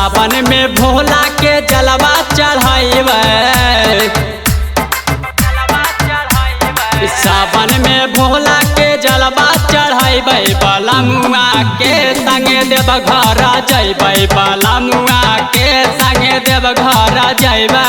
सावन में भोला के जलवा चढ़ाइबे। सावन में भोला के जलवा चढ़ाइबे। बलमुआ के संगे देव घर जइबे। बलमुआ के संगे देव घर जइबे।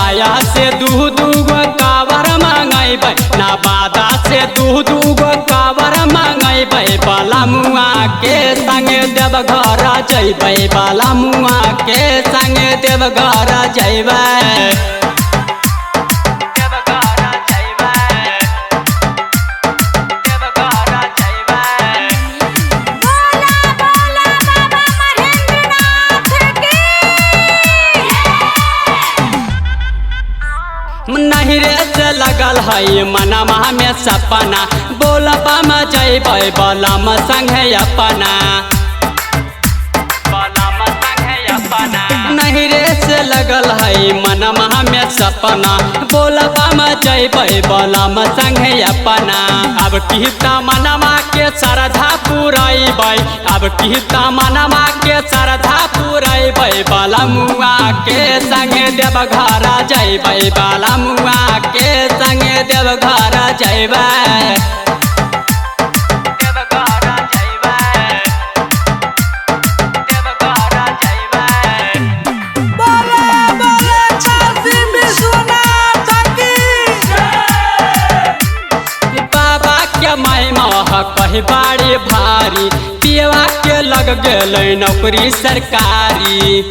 आया से दू गो कावर मंगैबे। नवादा से दू गो कावर मंगैबे। बलमुआ के संगे देव घर जइबे। बलमुआ के संगे देव घर जइबे। नहिरे से लगल है मनमा में सपना। बोलबा में जइबे बलम संगे अपना। नहिरे से लगल है मनमा में सपना। बोलबा में जइबे बलम संगे अपना। अब किता मनमा के श्रद्धा पुरैबे। अब किता मनमा के श्रद्धा पुरैबे। बलमुआ के संगे देव घर जइबे। बलमुआ के संगे देव घर जइबे। कही बाड़ी भारी पियवा के लग गए नौकरी सरकारी।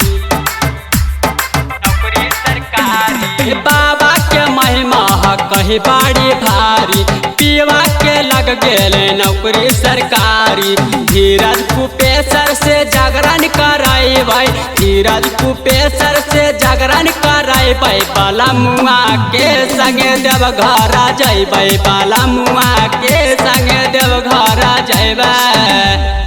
बाबा के महिमा कही बाड़ी भारी पियवा के लग गए नौकरी सरकारी। धीरज कुपेसर से जागरण कराइबे। धीरज कुपेसर से जागरण कराइबे। बलमुआ के संगे देव घर जइबे। बलमुआ के संगे देव घर जइबे।